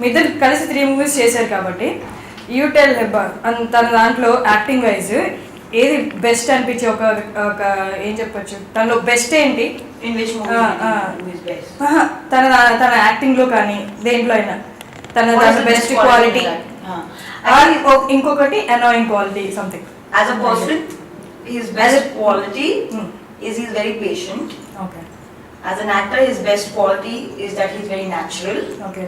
మీ ఇద్దరు కలిసి 3 మూవీస్ చేశారు కాబట్టి యూ టెల్ తన దాంట్లో యాక్టింగ్ వైజ్ ఏది బెస్ట్ అనిపించి ఒక ఏం చెప్పొచ్చు తనలో బెస్ట్ ఏంటి తన యాక్టింగ్ లో కానీ దేంట్లో అయినా తన బెస్ట్ క్వాలిటీ ఇంకొకటి annoying quality something as a person his best quality is he's very patient. Okay. As an actor his best quality is that he's very natural. Okay.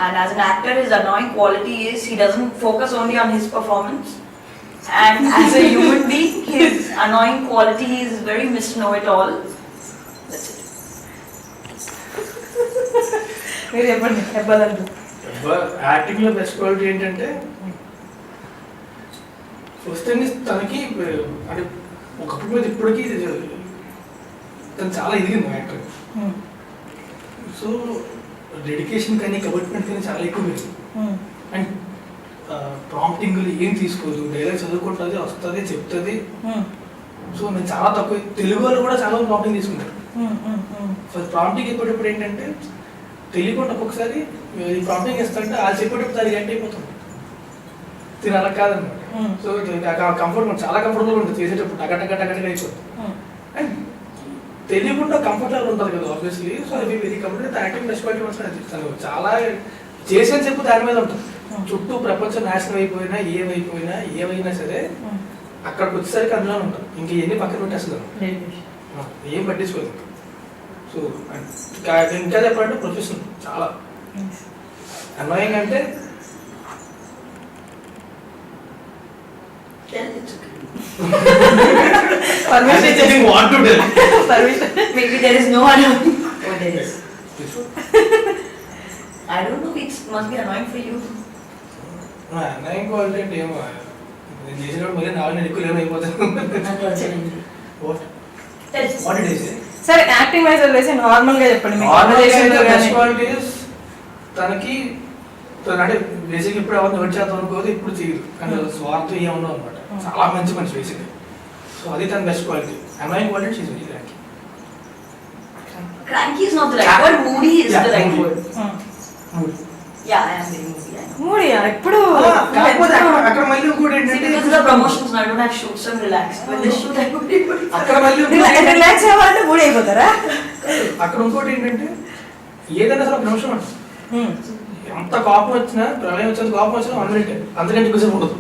And as an actor his annoying quality is he doesn't focus only on his performance. And as a human being his annoying quality is very Mr. Know-it-all. That's it. మీరు చెప్పాలంటే acting లో best quality ఏంటంటే first time తనకి అంటే ఒకప్పటి మీద ఇప్పటికీ తను చాలా ఎదిగింది యాక్టర్. సో డెడికేషన్ కానీ కమిట్మెంట్ కానీ చాలా ఎక్కువ లేదు. అండ్ ప్రాంప్టింగ్ ఏం తీసుకోదు, డైలాగ్ చదువుకుంటుంది, వస్తుంది, చెప్తుంది. సో నేను చాలా తక్కువ తెలుగు వాళ్ళు కూడా చాలా ప్రాంప్టింగ్ తీసుకుంటారు. ఫస్ట్ ప్రాంప్టింగ్ చెప్పేటప్పుడు ఏంటంటే తెలియకుండా ఒక్కొక్కసారి ఈ ప్రాంప్టింగ్ ఇస్తాంటే వాళ్ళు చెప్పేటప్పుడు అది ఎండ్ అయిపోతుంది. తిని అలా కాదన్నమాట. సో కంఫర్ట్ చాలా కంఫర్టబుల్ ఉంటుంది చేసేటప్పుడు టగటగా అయిపోతుంది. అండ్ తెలియకుండా కంఫర్టబుల్ ఉంటుంది కదా ఆబ్వియస్లీ. సో అది very comfortable. Acting best quality వస్తుంది. చాలా చేసేది చెప్పు దాని మీద ఉంటుంది. చుట్టూ ప్రపంచం నాశనం అయిపోయినా ఏమైనా సరే అక్కడికి వచ్చేసరికి అందులో ఉంటాం. ఇంక ఇవన్నీ పక్కన పెట్టేస్తున్నాం, ఏం పట్టించుకోదు. సో ఇంకా చెప్పాలంటే ప్రొఫెషన్ చాలా అన్వయింగ్ అంటే maybe there is no annoying. Oh, there is. I don't know, it must be annoying for you. Annoying quality అంటే ఏమో నేను చేసినప్పుడు మళ్ళీ నేను ఎక్కువ ఏమైపోతాను. సరే యాక్టింగ్ వైజ్ వదిలేసి నార్మల్ గా చెప్పండి. తనకి అంటే బేసిక్ ఇప్పుడు ఎవరిని నోట్ చేద్దాం అనుకోదు, ఇప్పుడు చేయదు. కానీ స్వార్థం ఏమన్నావు అనమాట. చాలా మంచి మనిషి బేసిక్. సో అది తన best quality. Annoying quality she's very cranky. Cranky is not the right word. Moody is the right word. Moody. Yeah, I am very moody. Moody ఎప్పుడు అక్కడ మళ్ళీ ఇంకోటి ఏంటంటే because of the promotions I don't have shoots, I'm relaxed. When they shoot I would be అక్కడ మళ్ళీ relax అవ్వాలంటే moody అయిపోతారా? అక్కడ ఇంకోటి ఏంటంటే ఏదైనా సరే ఒక నిమిషం అంట. ఎంత కోపం వచ్చినా, ప్రళయం వచ్చిన కోపం వచ్చినా 1 minute, అంతకంటే ఎక్కువసేపు ఉండదు.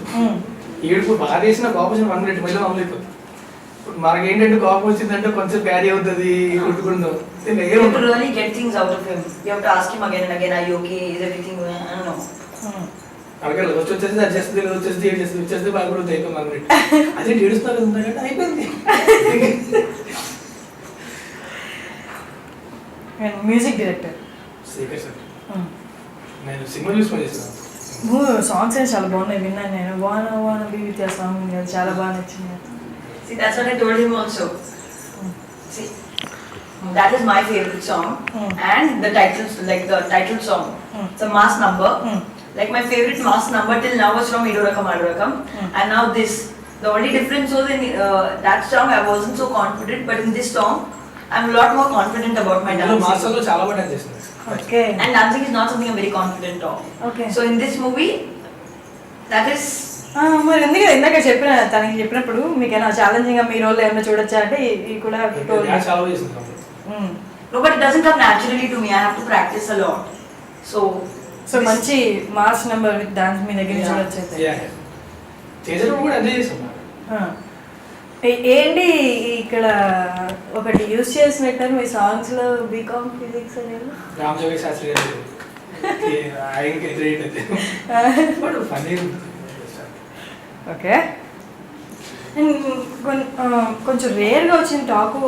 ఏడుపు బాగా వేసిన కోపం వచ్చిన 1 minute మళ్ళీ మామూలు అయిపోతుంది. ఇప్పుడు మనకి ఏంటంటే కోపం వచ్చిందంటే కొంచెం క్యారీ అవుతుంది, కొట్టుకుంటాం. to really get things out of him. You have to ask him again and again, are you okay, is everything going? I don't know. అలాగే వచ్చేసి అడ్జస్ట్ వచ్చేసి బాగా కూడా అయిపోయింది 1 minute. అదే ఏడుస్తున్నారు ఉందంటే అయిపోయింది. Music director Shekhar sir. నేను సినిమా చూసి చేస్తాను. సాంగ్స్ అయితే చాలా బాగున్నాయి, విన్నాను నేను. వాన బీ విత్ యా సాంగ్ చాలా బాగా నచ్చింది. See, that's what I told him also. See, that is my favorite song. And the title song. It's a mass number. Like my favorite mass number till now was from Idorakam Adorakam. And now this. The only difference was in that song I wasn't so confident, but in this song I'm a lot more confident about my dancing. Mass లో చాలా బాగా dance చేస్తున్నాను. Okay. And dancing is not something I'm very confident of. Okay. So in this movie, that is. మరి ఎందుకు ఇందాక తనకి చెప్పినప్పుడు మీకు ఏమైనా ఛాలెంజింగ్ గా మీ రోల్ ఏమైనా చూడొచ్చా అంటే ఈ కూడా చాలా చేస్తున్నాను. No, but it doesn't come naturally to me. I have to practice a lot. So మంచి మాస్ నెంబర్ విత్ డాన్స్ మీ దగ్గర చూడొచ్చు అయితే. చేసేటప్పుడు కూడా అదే చేస్తాం. ఏంటి ఇక్కడ ఒకటి యూజ్ చేసినట్టు మీ సాంగ్స్ లో బీకామ్ ఫిజిక్స్ అనేది రామజోగి శాస్త్రి గారు ఆయనకి ఎదురైతే బట్ ఫన్నీ. ఓకే. కొంచెం రేర్గా వచ్చిన టాకు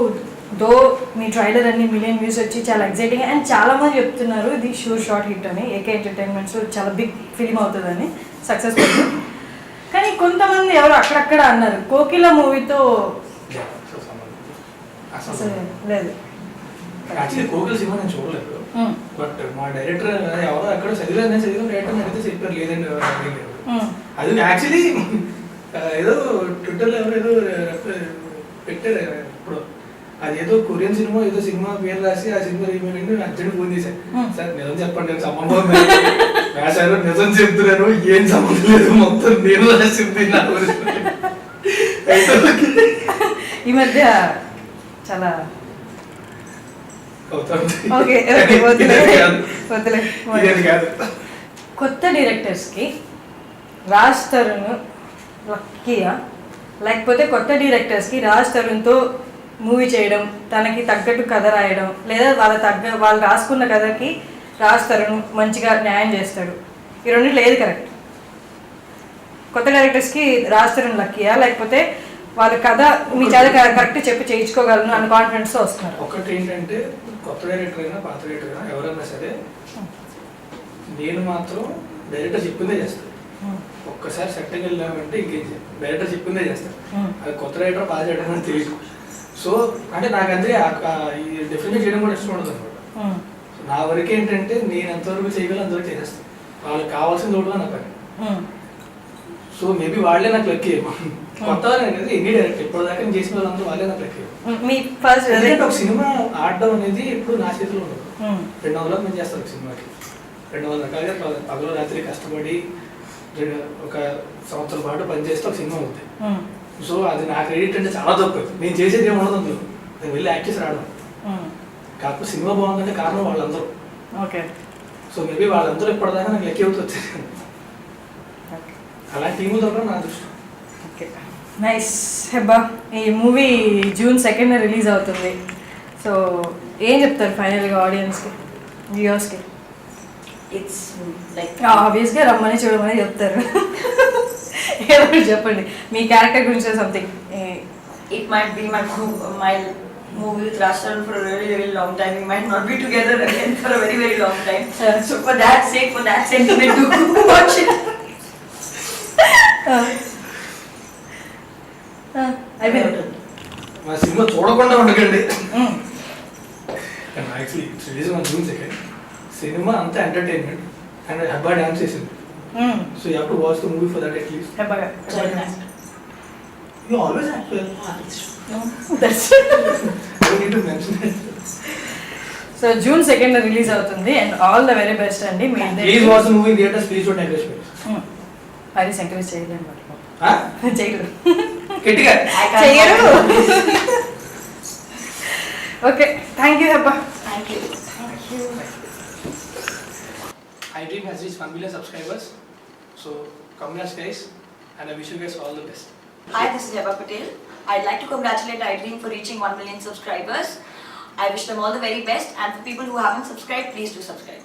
దో మీ ట్రైలర్ అన్ని మిలియన్ వ్యూస్ వచ్చి చాలా ఎక్సైటింగ్ అండ్ చాలా మంది చెప్తున్నారు ఇది షూర్ షార్ట్ హిట్ అని, ఏకే ఎంటర్టైన్మెంట్స్ చాలా బిగ్ ఫిల్మ్ అవుతుందని, సక్సెస్ఫుల్. కానీ కొంతమంది ఎవరు అక్కడక్కడ అన్నారు కోకిల మూవీతో లేదు. యాక్చువల్లీ కోకిల సినిమా నేను చూడలేదు. బట్ మా డైరెక్టర్ ఎవరో అక్కడ చదివాను డైరెక్టర్ అడిగితే చెప్పారు లేదండి అది యాక్చువల్లీ ఏదో ట్విట్టర్లో ఎవరు ఏదో పెట్టారు ఇప్పుడు అదేదో కొరియన్ సినిమా ఏదో సినిమా పేరు రాసి ఆ సినిమా రీమేక్ అర్జెంట్ ఫోన్ చేశాను. సార్ నిజం చెప్పండి, నేను సంబంధం వేసారు, నిజం చెప్తున్నాను, ఏం సంబంధం లేదు, మొత్తం నేను రాసింది నా గురించి. ఈ మధ్య చాలా అవుతుంది. ఓకే ఓకే వదిలే వదిలే. ఇదేది కాదు. కొత్త డైరెక్టర్స్కి రాజ్ తరుణ్ లక్కీయా, లేకపోతే కొత్త డైరెక్టర్స్కి రాజ్ తరుణ్తో మూవీ చేయడం, తనకి తగ్గట్టు కథ రాయడం, లేదా వాళ్ళు రాసుకున్న కథకి రాజ్ తరుణ్ మంచిగా న్యాయం చేస్తాడు, ఈ రెండింటిలో ఏది కరెక్ట్? కొత్త డైరెక్టర్స్కి రాజ్ తరుణ్ లక్కీయా, లేకపోతే వాళ్ళ కథ మీ చాలా కరెక్ట్ చెప్పి చేయించుకోగలను అన్న కాన్ఫిడెన్స్తో వస్తున్నారు? ఒకటి ఏంటంటే కొత్త డైరెక్టర్ అయినా పాత డైరెక్టర్ అయినా ఎవరైనా సరే నేను మాత్రం డైరెక్టర్ చెప్పిందే చేస్తాను. ఒక్కసారి సెట్కి వెళ్ళామంటే ఇంకేం చేయాలి, డైరెక్టర్ చెప్పిందే చేస్తాను. అది కొత్త డైరెక్టర్ పాత డైరెక్టర్ అని తెలియదు. సో అంటే నాకు అంతే ఈ డెఫినెట్ చేయడం కూడా ఇష్టం ఉండదు అనమాట. నా వరకు ఏంటంటే నేను ఎంతవరకు చేయగలను అంతవరకు చేసేస్తాను. వాళ్ళకి కావాల్సింది కూడా నా పని. సో మేబీ వాళ్ళే నాకు లక్కీ ఏమో. కొత్త అనేది ఎన్ని డైరెక్ట్ ఇప్పటిదాకా నేను చేసిన వాళ్ళందరూ వాళ్ళే నాకు లక్కీ. ఒక సినిమా ఆడడం అనేది ఇప్పుడు నా చేతిలో ఉండదు. 200 మంది చేస్తారు ఒక సినిమాకి, 200 రకాలుగా పగలు రాత్రి కష్టపడి ఒక సంవత్సరం పాటు పనిచేస్తే ఒక సినిమా అవుతుంది. సో అది నా క్రెడిట్ అంటే చాలా తక్కువ. నేను చేసేది ఏమి ఉండదు అందులో, నేను వెళ్ళి యాక్ట్ చేసి రావడం. కాకపోతే సినిమా బాగుందంటే కారణం వాళ్ళందరూ. ఓకే. సో మేబీ వాళ్ళందరూ ఇప్పటిదాకా నాకు లక్కీ అవుతూ వచ్చేసి అలా టీము దొరకడం నా దృష్టి. Okay nice. హెబ్బా, ఈ మూవీ June 2nd రిలీజ్ అవుతుంది. సో ఏం చెప్తారు ఫైనల్గా ఆడియన్స్కి, వ్యూవర్స్కి? It's like ఆబ్వియస్గా రమ్మని చూడమని చెప్తారు. ఏదో చెప్పండి మీ క్యారెక్టర్ గురించి something. it might be my movie with Raj Taran for a very very long time. We might not be together again for a very very long time. So for that sentiment, do watch it. అయిపోయింది. మా సినిమా చూడకుండా ఉండకండి. Actually it's release on June 2nd. సినిమా అంతా entertainment and Hebba dance చేసింది. So you have to watch the movie for that at least. హెబ్బాగా you always act well. I need to mention it. So June 2nd release అవుతుంది and all the very best అండి. మీ please watch the movie in theatres, please don't encourage me. Harish encourage చేయలేము, చేయరు గట్టిగా చేయరు. Okay thank you Hebba. Thank you. iDream has reached 1 million subscribers. So congrats guys, and I wish you guys all the best. Hi, this is Heba Patel. I'd like to congratulate iDream for reaching 1 million subscribers. I wish them all the very best, and for people who haven't subscribed, please do subscribe.